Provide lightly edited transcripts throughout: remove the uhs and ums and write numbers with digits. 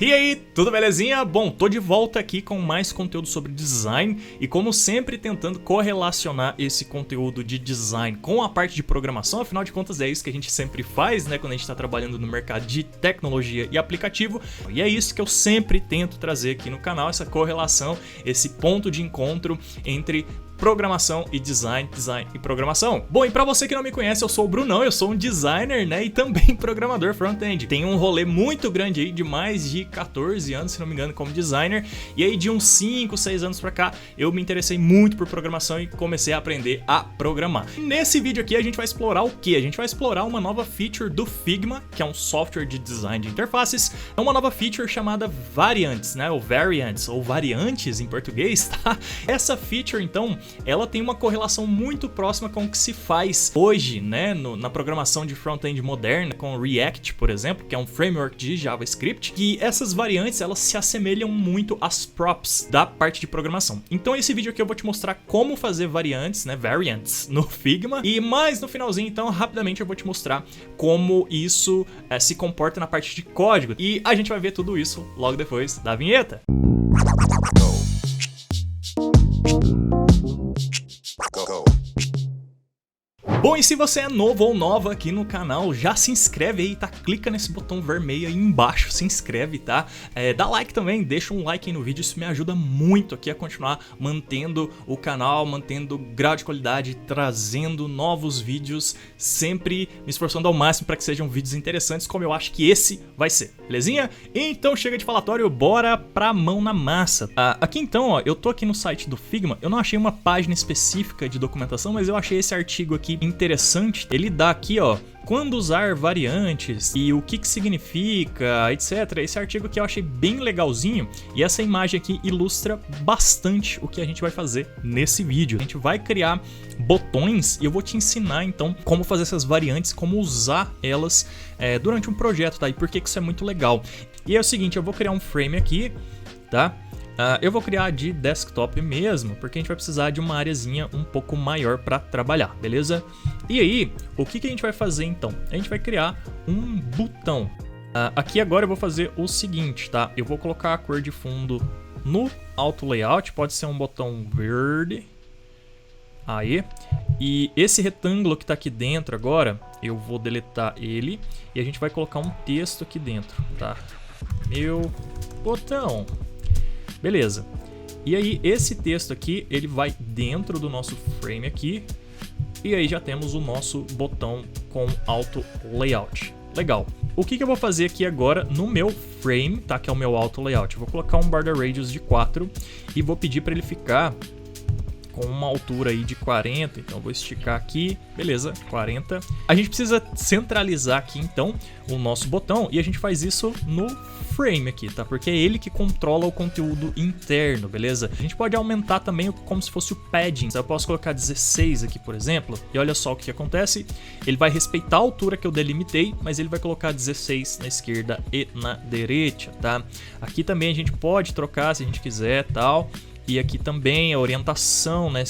E aí, tudo belezinha? Bom, tô de volta aqui com mais conteúdo sobre design e como sempre tentando correlacionar esse conteúdo de design com a parte de programação, afinal de contas é isso que a gente sempre faz, né, quando a gente tá trabalhando no mercado de tecnologia e aplicativo, e é isso que eu sempre tento trazer aqui no canal, essa correlação, esse ponto de encontro entre programação e design, design e programação. Bom, e pra você que não me conhece, eu sou o Brunão, eu sou um designer, né, e também programador front-end. Tenho um rolê muito grande aí de mais de 14 anos, se não me engano, como designer, e aí de uns 5, 6 anos pra cá, eu me interessei muito por programação e comecei a aprender a programar. Nesse vídeo aqui a gente vai explorar o quê? A gente vai explorar uma nova feature do Figma, que é um software de design de interfaces, é uma nova feature chamada Variants, né, ou Variants, ou Variantes em português, tá? Essa feature, então, ela tem uma correlação muito próxima com o que se faz hoje, né, na programação de front-end moderna, com React, por exemplo, que é um framework de JavaScript, e essas variantes, elas se assemelham muito às props da parte de programação. Então esse vídeo aqui eu vou te mostrar como fazer variantes, né, variants no Figma, e mais no finalzinho, então, rapidamente eu vou te mostrar como isso se comporta na parte de código, e a gente vai ver tudo isso logo depois da vinheta. Bom, e se você é novo ou nova aqui no canal, já se inscreve aí, tá? Clica nesse botão vermelho aí embaixo, se inscreve, tá? Dá like também, deixa um like aí no vídeo, isso me ajuda muito aqui a continuar mantendo o canal, mantendo grau de qualidade, trazendo novos vídeos, sempre me esforçando ao máximo para que sejam vídeos interessantes, como eu acho que esse vai ser, belezinha? Então chega de falatório, bora pra mão na massa. Aqui então, ó, eu tô aqui no site do Figma, eu não achei uma página específica de documentação, mas eu achei esse artigo aqui interessante. Ele dá aqui, ó, quando usar variantes e o que significa, etc. Esse artigo aqui eu achei bem legalzinho e essa imagem aqui ilustra bastante o que a gente vai fazer nesse vídeo. A gente vai criar botões e eu vou te ensinar então como fazer essas variantes, como usar elas durante um projeto, tá? E por que isso é muito legal. E é o seguinte, eu vou criar um frame aqui, tá? Eu vou criar de desktop mesmo, porque a gente vai precisar de uma areazinha um pouco maior para trabalhar, beleza? E aí, o que a gente vai fazer então? A gente vai criar um botão. Aqui agora eu vou fazer o seguinte, tá? Eu vou colocar a cor de fundo no Auto Layout, pode ser um botão verde. Aí. E esse retângulo que está aqui dentro agora, eu vou deletar ele e a gente vai colocar um texto aqui dentro, tá? Meu botão. Beleza. E aí esse texto aqui, ele vai dentro do nosso frame aqui. E aí já temos o nosso botão com Auto Layout. Legal. O que eu vou fazer aqui agora no meu frame, tá? Que é o meu Auto Layout. Eu vou colocar um border radius de 4 e vou pedir para ele ficar com uma altura aí de 40, então eu vou esticar aqui, beleza, 40. A gente precisa centralizar aqui então o nosso botão e a gente faz isso no frame aqui, tá? Porque é ele que controla o conteúdo interno, beleza? A gente pode aumentar também como se fosse o padding. Eu posso colocar 16 aqui, por exemplo, e olha só o que acontece. Ele vai respeitar a altura que eu delimitei, mas ele vai colocar 16 na esquerda e na direita, tá? Aqui também a gente pode trocar se a gente quiser, tal. E aqui também a orientação, né?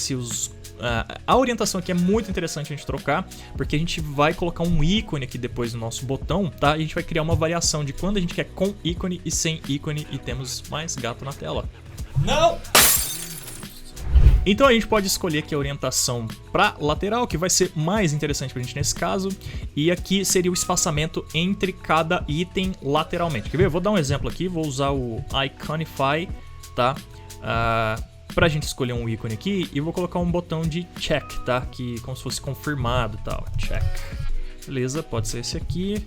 A orientação aqui é muito interessante a gente trocar, porque a gente vai colocar um ícone aqui depois no nosso botão, tá? E a gente vai criar uma variação de quando a gente quer com ícone e sem ícone, e temos mais gato na tela. Não! Então a gente pode escolher aqui a orientação para lateral, que vai ser mais interessante pra gente nesse caso, e aqui seria o espaçamento entre cada item lateralmente. Quer ver? Eu vou dar um exemplo aqui, vou usar o Iconify, tá? Pra gente escolher um ícone aqui e vou colocar um botão de check, tá? Que como se fosse confirmado e tal, check. Beleza, pode ser esse aqui.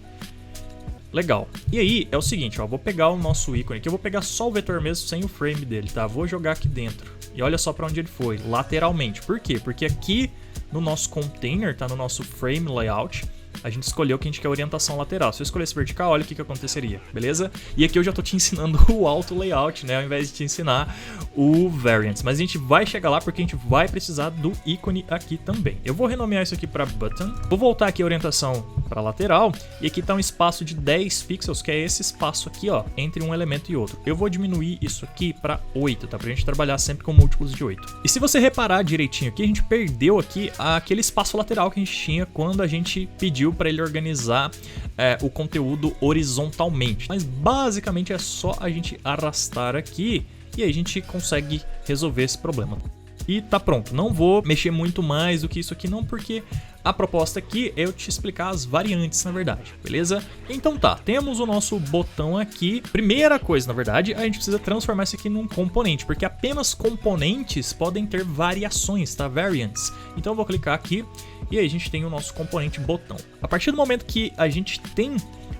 Legal. E aí é o seguinte, ó, vou pegar o nosso ícone aqui, eu vou pegar só o vetor mesmo sem o frame dele, tá? Vou jogar aqui dentro. E olha só pra onde ele foi, lateralmente. Por quê? Porque aqui no nosso container, tá? No nosso frame layout, a gente escolheu que a gente quer orientação lateral. Se eu escolhesse vertical, olha o que aconteceria, beleza? E aqui eu já tô te ensinando o Auto Layout, né? Ao invés de te ensinar o Variants. Mas a gente vai chegar lá porque a gente vai precisar do ícone aqui também. Eu vou renomear isso aqui para Button. Vou voltar aqui a orientação para lateral. E aqui tá um espaço de 10 pixels, que é esse espaço aqui, ó, entre um elemento e outro. Eu vou diminuir isso aqui para 8, tá? Pra gente trabalhar sempre com múltiplos de 8. E se você reparar direitinho aqui, a gente perdeu aqui aquele espaço lateral que a gente tinha quando a gente pediu perfil para ele organizar o conteúdo horizontalmente. Mas basicamente é só a gente arrastar aqui e aí a gente consegue resolver esse problema. E tá pronto, não vou mexer muito mais do que isso aqui não, porque a proposta aqui é eu te explicar as variantes, na verdade, beleza? Então tá, temos o nosso botão aqui. Primeira coisa, na verdade, a gente precisa transformar isso aqui num componente, porque apenas componentes podem ter variações, tá? Variants. Então eu vou clicar aqui e aí a gente tem o nosso componente botão. A partir do momento que a gente tem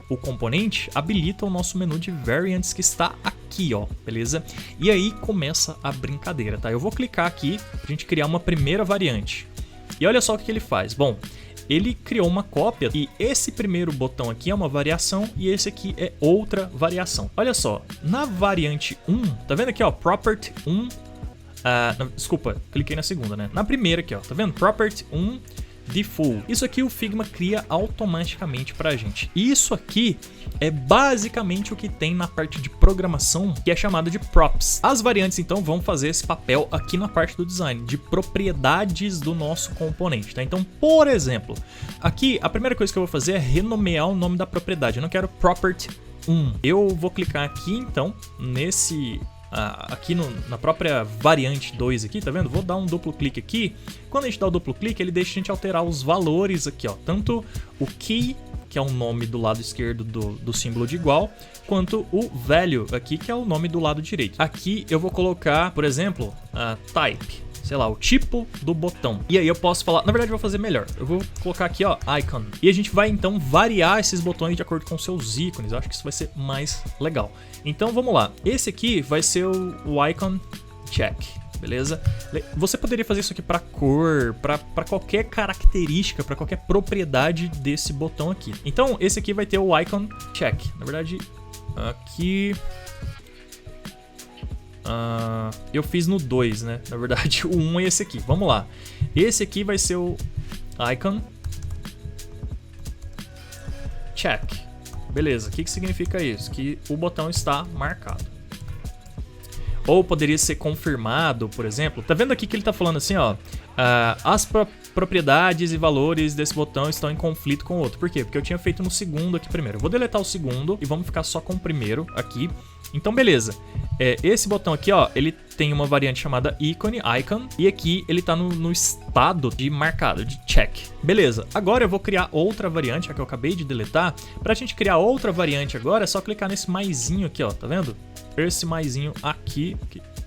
o componente, habilita o nosso menu de variants que está aqui, ó, beleza? E aí começa a brincadeira, tá? Eu vou clicar aqui pra gente criar uma primeira variante. E olha só o que ele faz. Bom, ele criou uma cópia e esse primeiro botão aqui é uma variação e esse aqui é outra variação. Olha só, na variante 1, tá vendo aqui, ó, property 1, desculpa, cliquei na segunda, né? Na primeira aqui, ó, tá vendo? Property 1 default. Isso aqui o Figma cria automaticamente pra gente. E isso aqui é basicamente o que tem na parte de programação, que é chamada de props. As variantes então vão fazer esse papel aqui na parte do design, de propriedades do nosso componente, tá? Então, por exemplo, aqui a primeira coisa que eu vou fazer é renomear o nome da propriedade. Eu não quero property 1. Eu vou clicar aqui então nesse aqui na própria variante 2 aqui, tá vendo? Vou dar um duplo clique aqui. Quando a gente dá o duplo clique, ele deixa a gente alterar os valores aqui, ó. Tanto o key, que é o nome do lado esquerdo do símbolo de igual, quanto o value aqui, que é o nome do lado direito. Aqui eu vou colocar, por exemplo, type, sei lá, o tipo do botão. E aí eu posso falar, na verdade eu vou fazer melhor. Eu vou colocar aqui, ó, icon. E a gente vai então variar esses botões de acordo com seus ícones. Eu acho que isso vai ser mais legal. Então vamos lá. Esse aqui vai ser o icon check, beleza? Você poderia fazer isso aqui para cor, para qualquer característica, para qualquer propriedade desse botão aqui. Então esse aqui vai ter o icon check. Na verdade, aqui eu fiz no 2, né? Na verdade, o 1 é esse aqui. Vamos lá. Esse aqui vai ser o icon check. Beleza, o que significa isso? Que o botão está marcado. Ou poderia ser confirmado, por exemplo. Tá vendo aqui que ele tá falando assim, ó. As propriedades e valores desse botão estão em conflito com o outro. Por quê? Porque eu tinha feito no segundo aqui primeiro. Eu vou deletar o segundo e vamos ficar só com o primeiro aqui. Então, beleza. Esse botão aqui, ó, ele tem uma variante chamada icon, e aqui ele tá no estado de marcado, de check. Beleza, agora eu vou criar outra variante, a que eu acabei de deletar. Pra gente criar outra variante agora, é só clicar nesse maisinho aqui, ó, tá vendo? Esse maisinho aqui,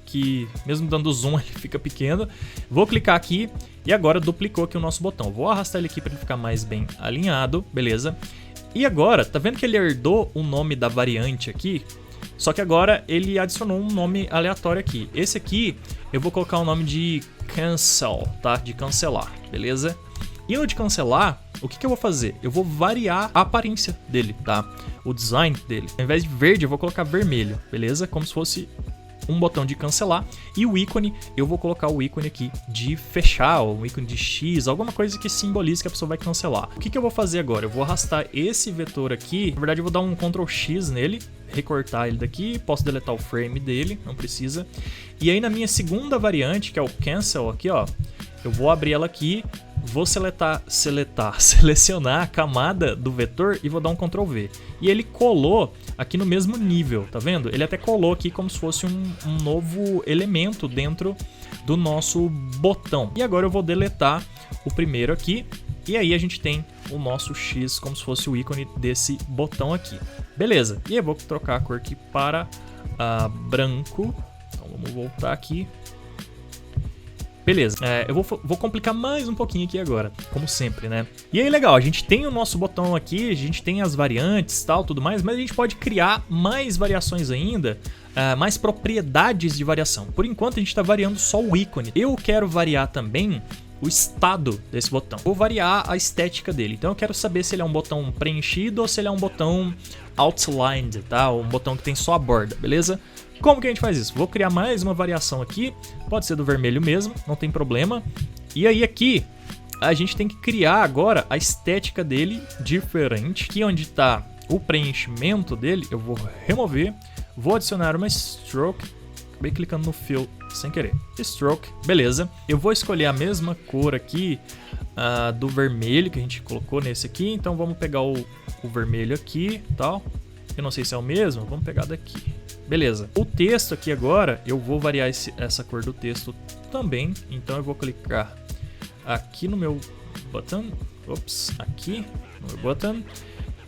que mesmo dando zoom ele fica pequeno. Vou clicar aqui e agora duplicou aqui o nosso botão. Vou arrastar ele aqui para ele ficar mais bem alinhado, beleza? E agora, tá vendo que ele herdou o nome da variante aqui? Só que agora ele adicionou um nome aleatório aqui. Esse aqui eu vou colocar o nome de cancel, tá? De cancelar, beleza? E no de cancelar, o que eu vou fazer? Eu vou variar a aparência dele, tá? O design dele. Ao invés de verde, eu vou colocar vermelho, beleza? Como se fosse um botão de cancelar. E o ícone, eu vou colocar o ícone aqui de fechar, ou um ícone de X, alguma coisa que simbolize que a pessoa vai cancelar. O que eu vou fazer agora? Eu vou arrastar esse vetor aqui. Na verdade, eu vou dar um Ctrl X nele, recortar ele daqui. Posso deletar o frame dele, não precisa. E aí na minha segunda variante, que é o cancel aqui, ó, eu vou abrir ela aqui. Vou selecionar a camada do vetor e vou dar um Ctrl V. E ele colou aqui no mesmo nível, tá vendo? Ele até colou aqui como se fosse um novo elemento dentro do nosso botão. E agora eu vou deletar o primeiro aqui. E aí a gente tem o nosso X como se fosse o ícone desse botão aqui. Beleza. E eu vou trocar a cor aqui para branco. Então vamos voltar aqui. Beleza, eu vou complicar mais um pouquinho aqui agora, como sempre, né? E aí, legal, a gente tem o nosso botão aqui, a gente tem as variantes, tal, tudo mais, mas a gente pode criar mais variações ainda, mais propriedades de variação. Por enquanto, a gente está variando só o ícone. Eu quero variar também o estado desse botão. Vou variar a estética dele. Então, eu quero saber se ele é um botão preenchido ou se ele é um botão outlined, tá? Um botão que tem só a borda, beleza? Como que a gente faz isso? Vou criar mais uma variação aqui, pode ser do vermelho mesmo, não tem problema. E aí aqui, a gente tem que criar agora a estética dele diferente. Aqui onde está o preenchimento dele, eu vou remover, vou adicionar uma stroke, acabei clicando no fill sem querer. Stroke, beleza. Eu vou escolher a mesma cor aqui do vermelho que a gente colocou nesse aqui. Então vamos pegar o vermelho aqui e tal. Eu não sei se é o mesmo, vamos pegar daqui. Beleza. O texto aqui agora, eu vou variar essa cor do texto também. Então eu vou clicar aqui no meu button. Ops, aqui no meu button.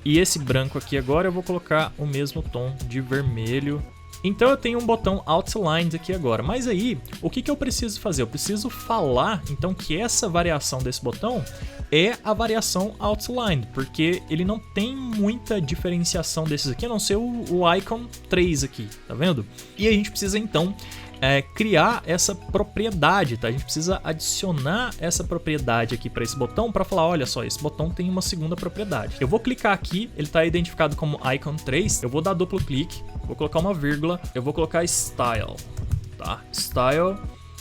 E esse branco aqui agora eu vou colocar o mesmo tom de vermelho. Então eu tenho um botão Outlined aqui agora. Mas aí, o que eu preciso fazer? Eu preciso falar, então, que essa variação desse botão é a variação Outlined, porque ele não tem muita diferenciação desses aqui, a não ser o Icon 3 aqui, tá vendo? E a gente precisa, então, criar essa propriedade, tá? A gente precisa adicionar essa propriedade aqui para esse botão para falar, olha só, esse botão tem uma segunda propriedade. Eu vou clicar aqui, ele está identificado como Icon 3, eu vou dar duplo clique, vou colocar uma vírgula, eu vou colocar Style, tá? Style.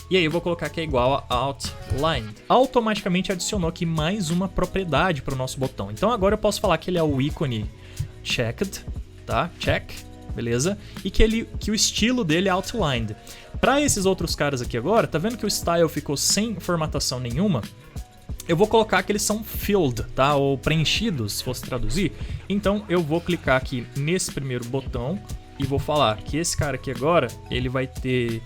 E aí eu vou colocar que é igual a Outlined. Automaticamente adicionou aqui mais uma propriedade para o nosso botão. Então agora eu posso falar que ele é o ícone checked, tá? Check, beleza? E que o estilo dele é Outlined. Para esses outros caras aqui agora, tá vendo que o style ficou sem formatação nenhuma? Eu vou colocar que eles são filled, tá? Ou preenchidos, se fosse traduzir. Então eu vou clicar aqui nesse primeiro botão e vou falar que esse cara aqui agora, ele vai ter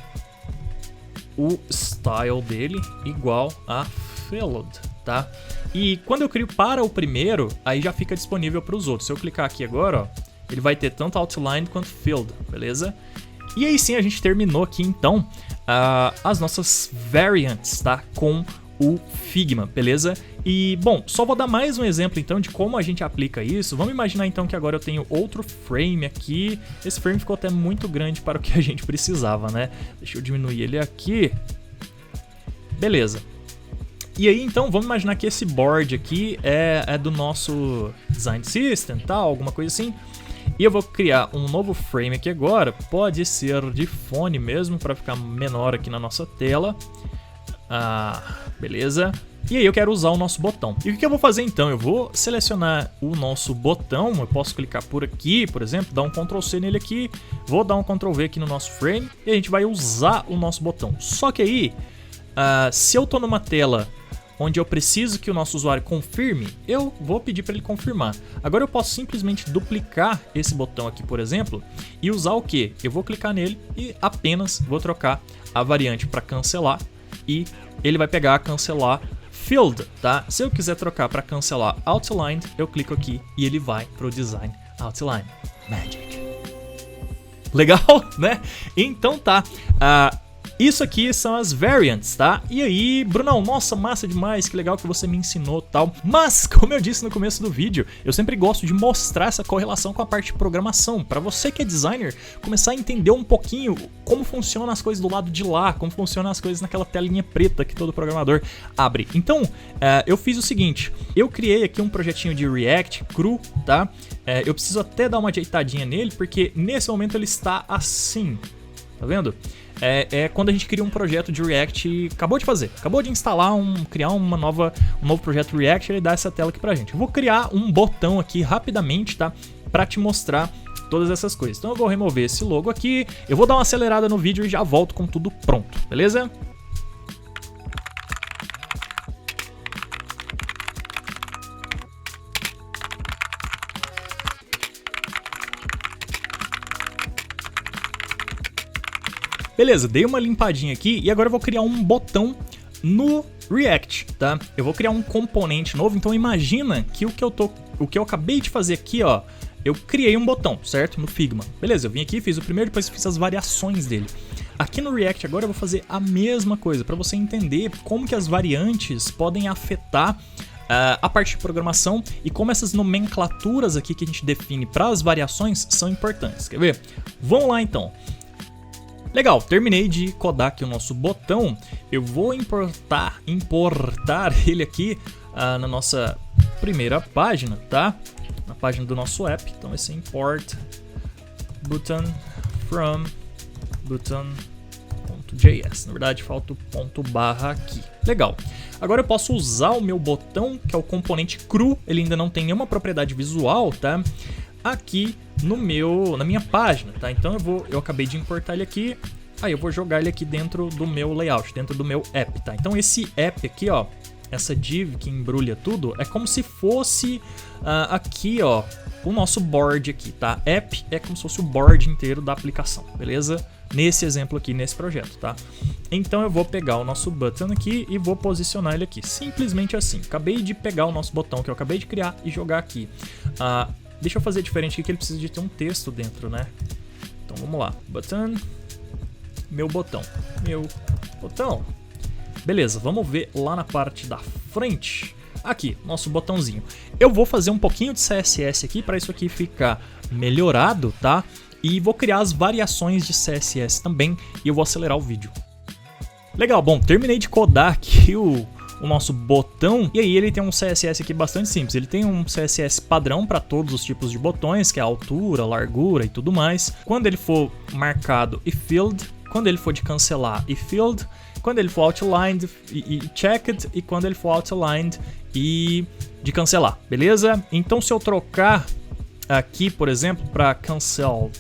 o style dele igual a filled, tá? E quando eu crio para o primeiro, aí já fica disponível para os outros. Se eu clicar aqui agora, ó, ele vai ter tanto outlined quanto filled, beleza? E aí sim a gente terminou aqui então as nossas variants, tá? Com o Figma, beleza? E bom, só vou dar mais um exemplo então de como a gente aplica isso. Vamos imaginar então que agora eu tenho outro frame aqui. Esse frame ficou até muito grande para o que a gente precisava, né? Deixa eu diminuir ele aqui. Beleza. E aí então vamos imaginar que esse board aqui é do nosso design system, tá? Alguma coisa assim. E eu vou criar um novo frame aqui agora. Pode ser de fone mesmo, para ficar menor aqui na nossa tela. Beleza. E aí eu quero usar o nosso botão. E o que eu vou fazer então? Eu vou selecionar o nosso botão. Eu posso clicar por aqui, por exemplo, dar um Ctrl C nele aqui. Vou dar um Ctrl V aqui no nosso frame. E a gente vai usar o nosso botão. Só que aí, se eu estou numa tela onde eu preciso que o nosso usuário confirme, eu vou pedir para ele confirmar. Agora eu posso simplesmente duplicar esse botão aqui, por exemplo, e usar o quê? Eu vou clicar nele e apenas vou trocar a variante para cancelar e ele vai pegar a cancelar filled, tá? Se eu quiser trocar para cancelar outlined, eu clico aqui e ele vai para o design outline. Magic. Legal, né? Então tá. Isso aqui são as variants, tá? E aí, Brunão, nossa, massa demais, que legal que você me ensinou tal. Mas, como eu disse no começo do vídeo, eu sempre gosto de mostrar essa correlação com a parte de programação. Para você que é designer, começar a entender um pouquinho como funcionam as coisas do lado de lá, como funcionam as coisas naquela telinha preta que todo programador abre. Então, eu fiz o seguinte, eu criei aqui um projetinho de React cru, tá? Eu preciso até dar uma ajeitadinha nele, porque nesse momento ele está assim, tá vendo? É quando a gente cria um projeto de React e acabou de instalar, criar um novo projeto React, ele dá essa tela aqui pra gente. Eu vou criar um botão aqui rapidamente, tá? Pra te mostrar todas essas coisas. Então eu vou remover esse logo aqui, eu vou dar uma acelerada no vídeo e já volto com tudo pronto, beleza? Beleza, dei uma limpadinha aqui e agora eu vou criar um botão no React, tá? Eu vou criar um componente novo, então imagina que o que eu acabei de fazer aqui, ó, eu criei um botão, certo? No Figma. Beleza, eu vim aqui, fiz o primeiro, depois fiz as variações dele. Aqui no React agora eu vou fazer a mesma coisa, para você entender como que as variantes podem afetar a parte de programação e como essas nomenclaturas aqui que a gente define para as variações são importantes. Quer ver? Vamos lá então. Legal, terminei de codar aqui o nosso botão. Eu vou importar ele aqui na nossa primeira página, tá? Na página do nosso app. Então vai ser import button from button.js. Na verdade falta o ponto barra aqui. Legal. Agora eu posso usar o meu botão, que é o componente cru. Ele ainda não tem nenhuma propriedade visual, tá? Aqui na minha página, tá? Então eu acabei de importar ele aqui, Aí eu vou jogar ele aqui dentro do meu layout, dentro do meu app, tá? Então esse app aqui, ó, essa div que embrulha tudo, é como se fosse aqui, ó, o nosso board aqui, tá? App é como se fosse o board inteiro da aplicação, beleza? Nesse exemplo aqui, nesse projeto, tá? Então eu vou pegar o nosso button aqui e vou posicionar ele aqui, simplesmente assim. Acabei de pegar o nosso botão que eu acabei de criar e jogar aqui. Deixa eu fazer diferente aqui, que ele precisa de ter um texto dentro, né? Então vamos lá, button, meu botão. Beleza, vamos ver lá na parte da frente. Aqui, nosso botãozinho. Eu vou fazer um pouquinho de CSS aqui para isso aqui ficar melhorado, tá? E vou criar as variações de CSS também e eu vou acelerar o vídeo. Legal, bom, terminei de codar aqui o nosso botão. E aí ele tem um CSS aqui bastante simples. Ele tem um CSS padrão para todos os tipos de botões, que é a altura, largura e tudo mais. Quando ele for marcado e filled, quando ele for de cancelar e filled, quando ele for outlined e checked, e quando ele for outlined e de cancelar, beleza? Então se eu trocar aqui, por exemplo, para cancel,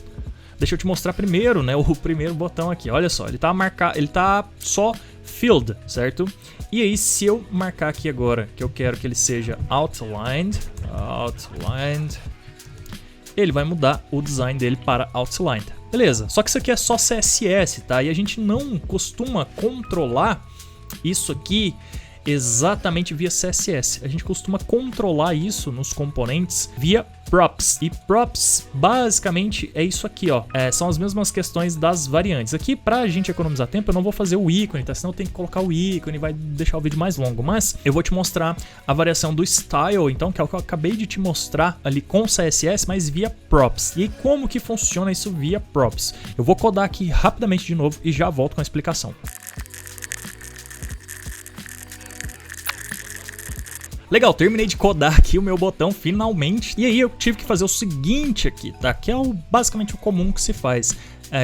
deixa eu te mostrar primeiro, né, o primeiro botão aqui, olha só, ele tá só filled, certo? E aí se eu marcar aqui agora que eu quero que ele seja outlined, ele vai mudar o design dele para outlined. Beleza, só que isso aqui é só CSS, tá? E a gente não costuma controlar isso aqui exatamente via CSS. A gente costuma controlar isso nos componentes via props. E props basicamente é isso aqui, ó. São as mesmas questões das variantes. Aqui, pra gente economizar tempo, eu não vou fazer o ícone, tá? Senão eu tenho que colocar o ícone, vai deixar o vídeo mais longo. Mas eu vou te mostrar a variação do style, então, que é o que eu acabei de te mostrar ali com CSS, mas via props. E aí, como que funciona isso via props? Eu vou codar aqui rapidamente de novo e já volto com a explicação. Legal, terminei de codar aqui o meu botão finalmente. E aí eu tive que fazer o seguinte aqui, tá? Que é basicamente o comum que se faz.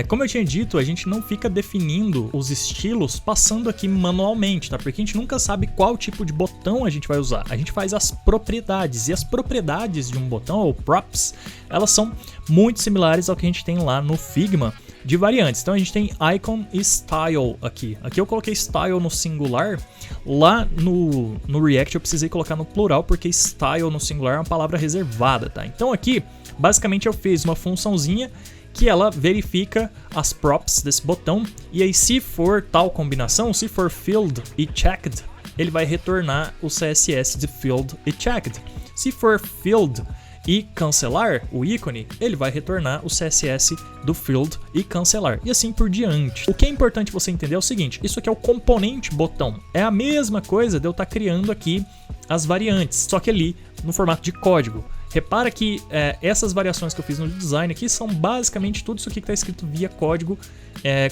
Como eu tinha dito, a gente não fica definindo os estilos passando aqui manualmente, tá? Porque a gente nunca sabe qual tipo de botão a gente vai usar. A gente faz as propriedades. E as propriedades de um botão, ou props, elas são muito similares ao que a gente tem lá no Figma de variantes. Então a gente tem icon e style aqui. Aqui eu coloquei style no singular. Lá no React eu precisei colocar no plural porque style no singular é uma palavra reservada, tá? Então aqui, basicamente eu fiz uma funçãozinha que ela verifica as props desse botão. E aí se for tal combinação, se for filled e checked, ele vai retornar o CSS de filled e checked. Se for filled e cancelar o ícone, ele vai retornar o CSS do filled e cancelar, e assim por diante. O que é importante você entender é o seguinte, isso aqui é o componente botão, é a mesma coisa de eu estar criando aqui as variantes, só que ali no formato de código. Repara que essas variações que eu fiz no design aqui são basicamente tudo isso aqui que está escrito via código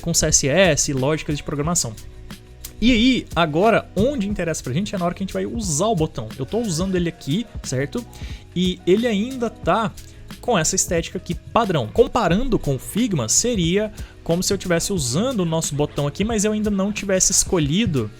com CSS e lógicas de programação. E aí, agora, onde interessa pra gente é na hora que a gente vai usar o botão. Eu tô usando ele aqui, certo? E ele ainda tá com essa estética aqui padrão. Comparando com o Figma, seria como se eu estivesse usando o nosso botão aqui, mas eu ainda não tivesse escolhido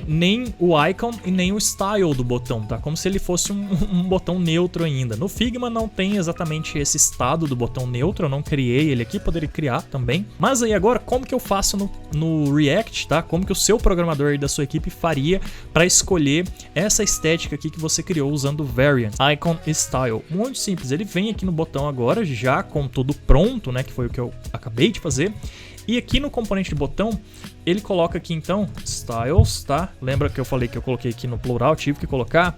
nem o icon e nem o style do botão, tá? Como se ele fosse um botão neutro ainda. No Figma não tem exatamente esse estado do botão neutro, eu não criei ele aqui, poderia criar também. Mas aí agora, como que eu faço no React, tá? Como que o seu programador da sua equipe faria para escolher essa estética aqui que você criou usando variant, icon e style? Muito simples, ele vem aqui no botão agora, já com tudo pronto, né? Que foi o que eu acabei de fazer. E aqui no componente de botão, ele coloca aqui então styles, tá? Lembra que eu falei que eu coloquei aqui no plural, tive que colocar.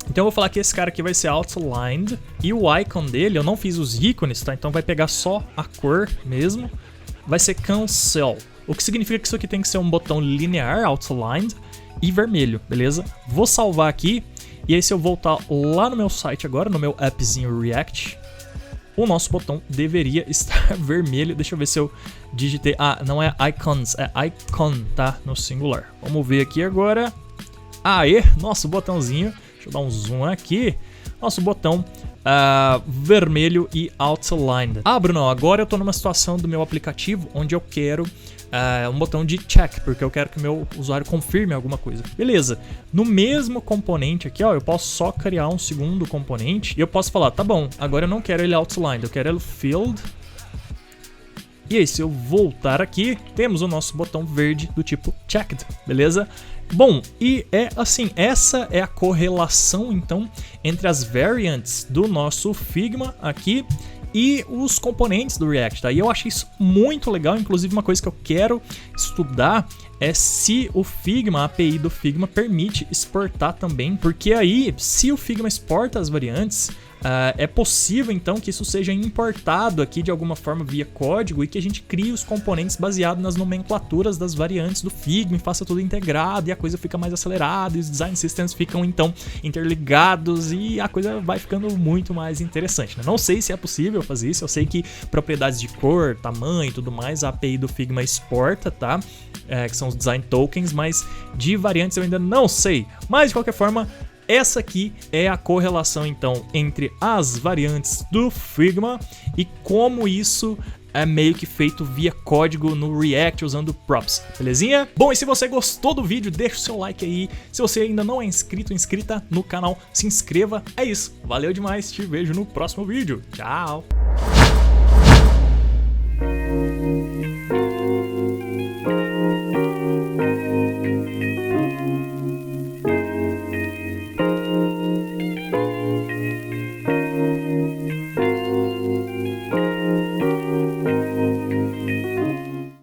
Então eu vou falar que esse cara aqui vai ser outlined e o icon dele, eu não fiz os ícones, tá? Então vai pegar só a cor mesmo. Vai ser cancel, o que significa que isso aqui tem que ser um botão linear, outlined e vermelho, beleza? Vou salvar aqui e aí se eu voltar lá no meu site agora, no meu appzinho React, o nosso botão deveria estar vermelho. Deixa eu ver se eu digitei. Ah, não é icons, é icon, tá? No singular. Vamos ver aqui agora. Aê, nosso botãozinho. Deixa eu dar um zoom aqui. Nosso botão vermelho e outlined. Ah, Bruno, agora eu tô numa situação do meu aplicativo onde eu quero um botão de check, porque eu quero que o meu usuário confirme alguma coisa. Beleza, no mesmo componente aqui, ó, eu posso só criar um segundo componente e eu posso falar, tá bom, agora eu não quero ele outlined, eu quero ele filled E aí, se eu voltar aqui, temos o nosso botão verde do tipo checked, beleza? Bom, e é assim, essa é a correlação então entre as variants do nosso Figma aqui e os componentes do React, tá? E eu achei isso muito legal, inclusive uma coisa que eu quero estudar é se o Figma, a API do Figma permite exportar também, porque aí, se o Figma exporta as variantes, é possível então que isso seja importado aqui de alguma forma via código e que a gente crie os componentes baseados nas nomenclaturas das variantes do Figma e faça tudo integrado e a coisa fica mais acelerada e os design systems ficam então interligados e a coisa vai ficando muito mais interessante, né? Não sei se é possível fazer isso, eu sei que propriedades de cor, tamanho e tudo mais a API do Figma exporta, tá? Que são os design tokens, mas de variantes eu ainda não sei, mas de qualquer forma essa aqui é a correlação então entre as variantes do Figma e como isso é meio que feito via código no React usando props, belezinha? Bom, e se você gostou do vídeo, deixa o seu like aí. Se você ainda não é inscrito ou inscrita no canal, se inscreva. É isso, valeu demais, te vejo no próximo vídeo. Tchau!